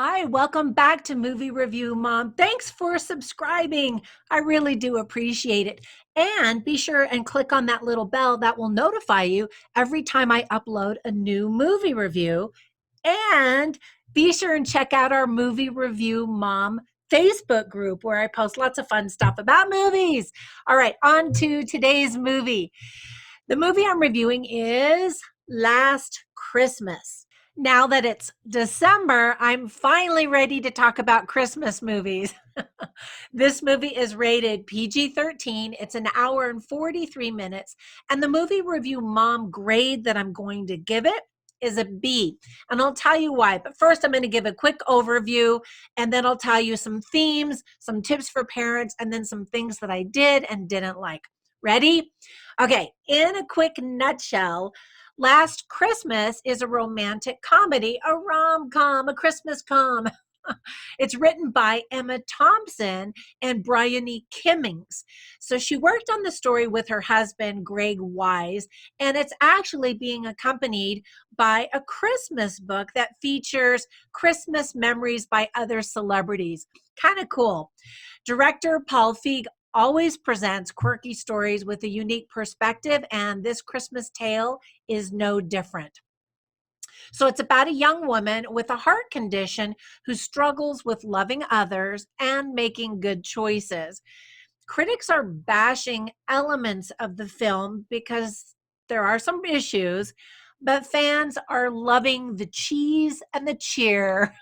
Hi, welcome back to Movie Review Mom. Thanks for subscribing. I really do appreciate it. And be sure and click on that little bell that will notify you every time I upload a new movie review. And be sure and check out our Movie Review Mom Facebook group where I post lots of fun stuff about movies. All right, on to today's movie. The movie I'm reviewing is Last Christmas. Now that it's December, I'm finally ready to talk about Christmas movies. This movie is rated PG-13. It's an hour and 43 minutes. And the movie review mom grade that I'm going to give it is a B. And I'll tell you why. But first, I'm going to give a quick overview, and then I'll tell you some themes, some tips for parents, and then some things that I did and didn't like. Ready? Okay, in a quick nutshell, Last Christmas is a romantic comedy, a rom-com, a Christmas com. It's written by Emma Thompson and Bryony Kimmings. So she worked on the story with her husband, Greg Wise, and it's actually being accompanied by a Christmas book that features Christmas memories by other celebrities. Kind of cool. Director Paul Feig always presents quirky stories with a unique perspective, and this Christmas tale is no different. So it's about a young woman with a heart condition who struggles with loving others and making good choices. Critics are bashing elements of the film because there are some issues, but fans are loving the cheese and the cheer.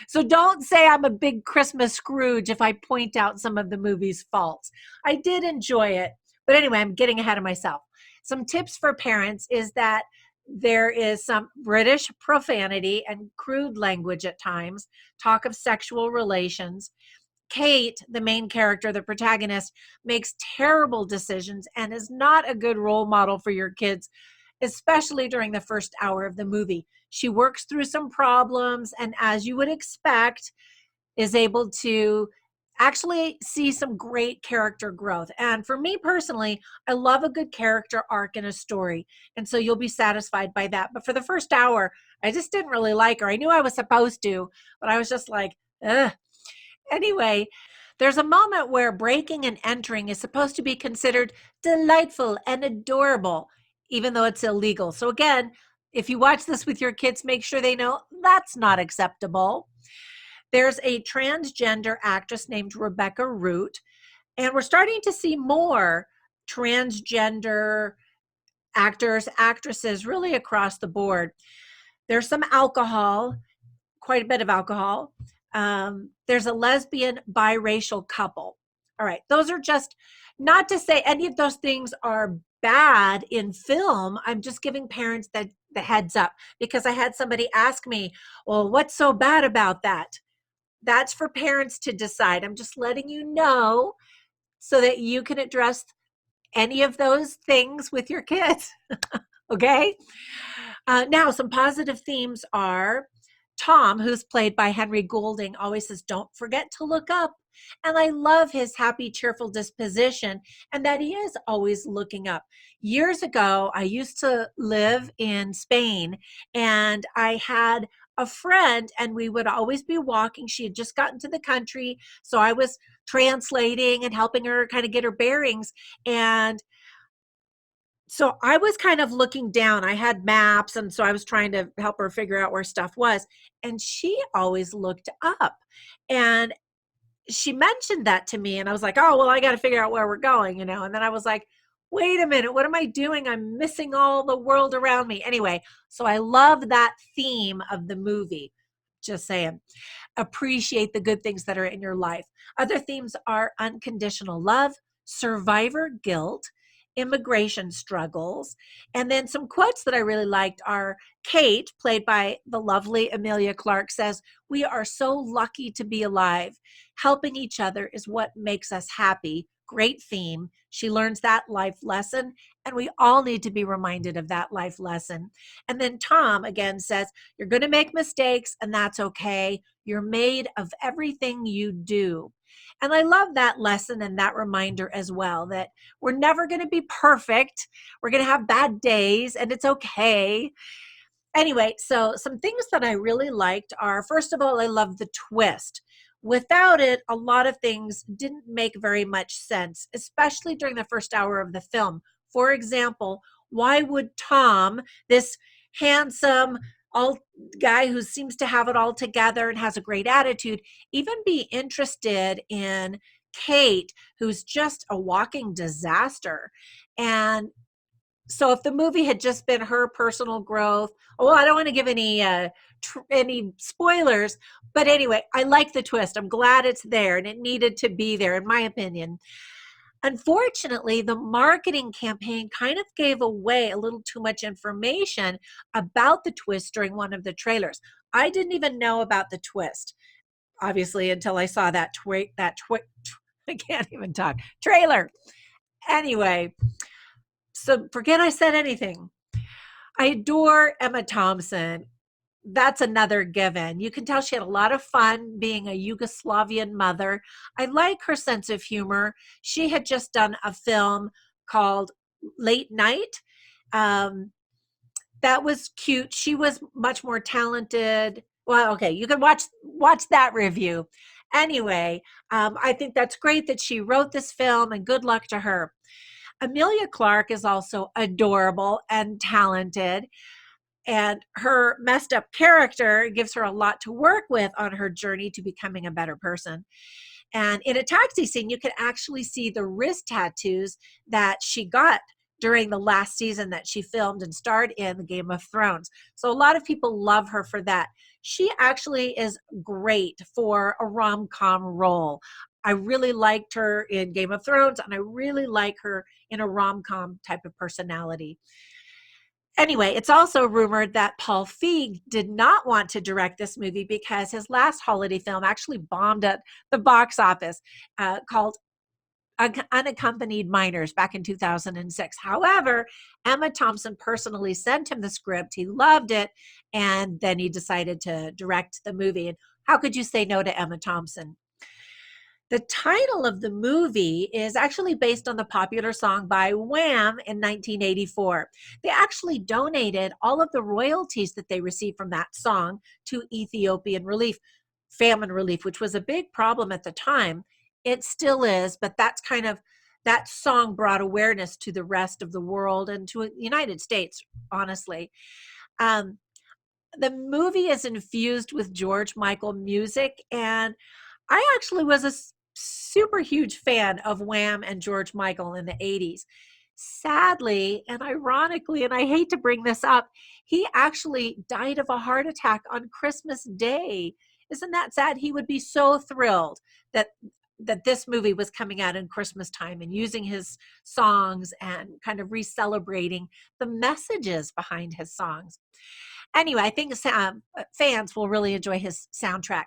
So don't say I'm a big Christmas Scrooge if I point out some of the movie's faults. I did enjoy it. But anyway, I'm getting ahead of myself. Some tips for parents is that there is some British profanity and crude language at times, talk of sexual relations. Kate, the main character, the protagonist, makes terrible decisions and is not a good role model for your kids, especially during the first hour of the movie. She works through some problems and, as you would expect, is able to actually see some great character growth. And for me personally, I love a good character arc in a story. And so you'll be satisfied by that. But for the first hour, I just didn't really like her. I knew I was supposed to, but I was just like, ugh. Anyway, there's a moment where breaking and entering is supposed to be considered delightful and adorable, even though it's illegal. So, again, if you watch this with your kids, make sure they know that's not acceptable. There's a transgender actress named Rebecca Root, and we're starting to see more transgender actors, actresses, really across the board. There's some alcohol, quite a bit of alcohol. There's a lesbian biracial couple. All right, those are just not to say any of those things are bad in film. I'm just giving parents the heads up because I had somebody ask me, well, what's so bad about that? That's for parents to decide. I'm just letting you know so that you can address any of those things with your kids. Okay. Now, some positive themes are Tom, who's played by Henry Golding, always says, don't forget to look up. And I love his happy, cheerful disposition and that he is always looking up. Years ago, I used to live in Spain and I had a friend and we would always be walking. She had just gotten to the country. So I was translating and helping her kind of get her bearings. And so I was kind of looking down. I had maps, and so I was trying to help her figure out where stuff was. And she always looked up. And she mentioned that to me, and I was like, oh, well, I got to figure out where we're going, you know. And then I was like, wait a minute, what am I doing? I'm missing all the world around me. Anyway, so I love that theme of the movie. Just saying. Appreciate the good things that are in your life. Other themes are unconditional love, survivor guilt, immigration struggles. And then some quotes that I really liked are Kate, played by the lovely Emilia Clarke, says, we are so lucky to be alive. Helping each other is what makes us happy. Great theme. She learns that life lesson, and we all need to be reminded of that life lesson. And then Tom again says, you're going to make mistakes, and that's okay. You're made of everything you do. And I love that lesson and that reminder as well, that we're never going to be perfect. We're going to have bad days, and it's okay. Anyway, so some things that I really liked are, first of all, I love the twist. Without it, a lot of things didn't make very much sense, especially during the first hour of the film. For example, why would Tom, this handsome all guy who seems to have it all together and has a great attitude, even be interested in Kate, who's just a walking disaster? And so if the movie had just been her personal growth, well, I don't want to give any spoilers, but anyway, I like the twist. I'm glad it's there, and it needed to be there, in my opinion. Unfortunately, the marketing campaign kind of gave away a little too much information about the twist during one of the trailers. I didn't even know about the twist, obviously, until I saw I can't even talk, trailer. Anyway, so forget I said anything. I adore Emma Thompson. That's another given. You can tell she had a lot of fun being a Yugoslavian mother. I like her sense of humor. She had just done a film called Late Night. Um, that was cute. She was much more talented. Well, okay, you can watch that review. Anyway, I think that's great that she wrote this film, and good luck to her. Emilia Clarke is also adorable and talented, and her messed up character gives her a lot to work with on her journey to becoming a better person. And in a taxi scene, you can actually see the wrist tattoos that she got during the last season that she filmed and starred in the Game of Thrones. So a lot of people love her for that. She actually is great for a rom-com role. I really liked her in Game of Thrones, and I really like her in a rom-com type of personality. Anyway, it's also rumored that Paul Feig did not want to direct this movie because his last holiday film actually bombed at the box office, called Unaccompanied Minors back in 2006. However, Emma Thompson personally sent him the script. He loved it, and then he decided to direct the movie. And how could you say no to Emma Thompson? The title of the movie is actually based on the popular song by Wham in 1984. They actually donated all of the royalties that they received from that song to Ethiopian relief, famine relief, which was a big problem at the time. It still is, but that song brought awareness to the rest of the world and to the United States, honestly. Um, the movie is infused with George Michael music, and I actually was a super huge fan of Wham and George Michael in the 80s. Sadly and ironically, and I hate to bring this up, he actually died of a heart attack on Christmas Day. Isn't that sad? He would be so thrilled that this movie was coming out in Christmas time and using his songs and kind of re-celebrating the messages behind his songs. Anyway, I think fans will really enjoy his soundtrack.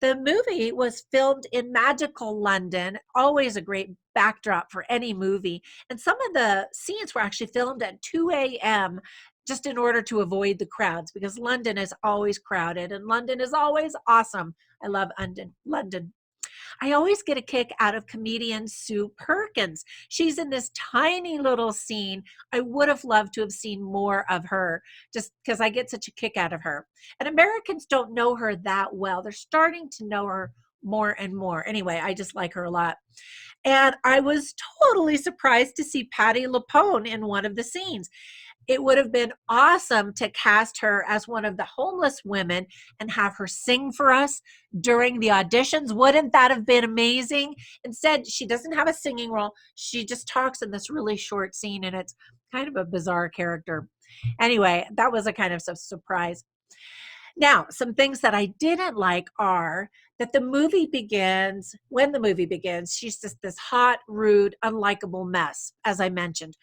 The movie was filmed in magical London, always a great backdrop for any movie. And some of the scenes were actually filmed at 2 a.m. just in order to avoid the crowds, because London is always crowded and London is always awesome. I love London. I always get a kick out of comedian Sue Perkins. She's in this tiny little scene. I would have loved to have seen more of her just because I get such a kick out of her. And Americans don't know her that well. They're starting to know her more and more. Anyway, I just like her a lot. And I was totally surprised to see Patti Lupone in one of the scenes. It would have been awesome to cast her as one of the homeless women and have her sing for us during the auditions. Wouldn't that have been amazing? Instead, she doesn't have a singing role. She just talks in this really short scene, and it's kind of a bizarre character. Anyway, that was a kind of surprise. Now, some things that I didn't like are that when the movie begins, she's just this hot, rude, unlikable mess, as I mentioned.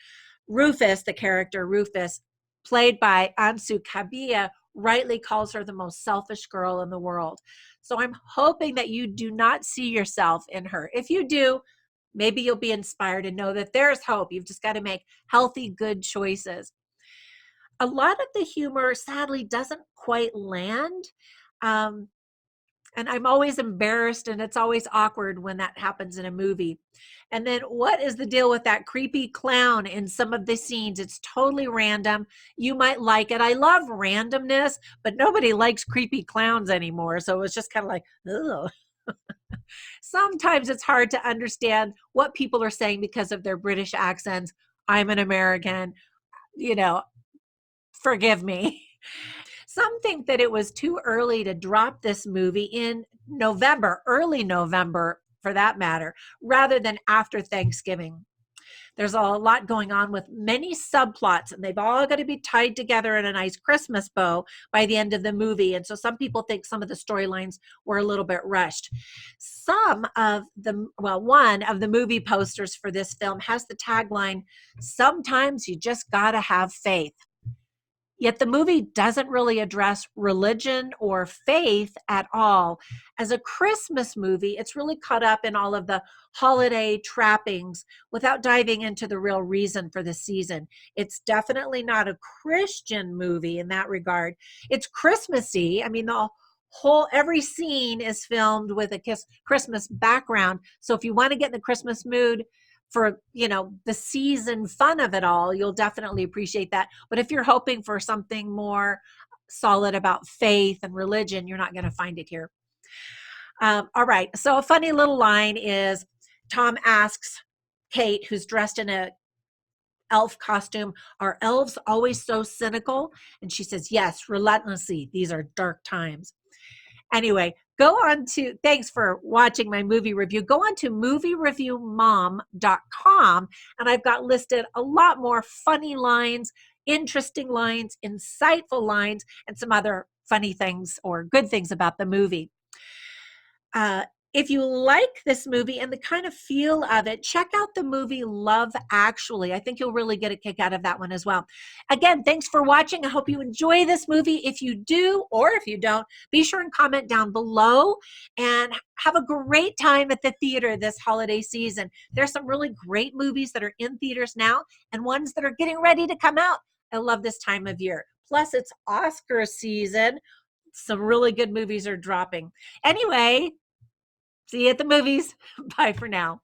Rufus, the character Rufus, played by Ansu Kabia, rightly calls her the most selfish girl in the world. So I'm hoping that you do not see yourself in her. If you do, maybe you'll be inspired and know that there's hope. You've just got to make healthy, good choices. A lot of the humor, sadly, doesn't quite land. Um, And I'm always embarrassed, and it's always awkward when that happens in a movie. And then what is the deal with that creepy clown in some of the scenes? It's totally random. You might like it. I love randomness, but nobody likes creepy clowns anymore. So it's just kind of like, ugh. Sometimes it's hard to understand what people are saying because of their British accents. I'm an American, you know, forgive me. Some think that it was too early to drop this movie in November, early November for that matter, rather than after Thanksgiving. There's a lot going on with many subplots, and they've all got to be tied together in a nice Christmas bow by the end of the movie. And so some people think some of the storylines were a little bit rushed. One of the movie posters for this film has the tagline, "Sometimes you just got to have faith." Yet the movie doesn't really address religion or faith at all. As a Christmas movie, it's really caught up in all of the holiday trappings without diving into the real reason for the season. It's definitely not a Christian movie in that regard. It's Christmassy. I mean, every scene is filmed with a Christmas background. So if you want to get in the Christmas mood, for the season fun of it all, you'll definitely appreciate that. But if you're hoping for something more solid about faith and religion, you're not going to find it here. All right, so a funny little line is Tom asks Kate, who's dressed in a elf costume, "Are elves always so cynical?" And she says, "Yes, relentlessly. These are dark times." Anyway, thanks for watching my movie review. Go on to moviereviewmom.com, and I've got listed a lot more funny lines, interesting lines, insightful lines, and some other funny things or good things about the movie. If you like this movie and the kind of feel of it, check out the movie Love Actually. I think you'll really get a kick out of that one as well. Again, thanks for watching. I hope you enjoy this movie. If you do, or if you don't, be sure and comment down below, and have a great time at the theater this holiday season. There's some really great movies that are in theaters now and ones that are getting ready to come out. I love this time of year. Plus, it's Oscar season. Some really good movies are dropping. Anyway, see you at the movies. Bye for now.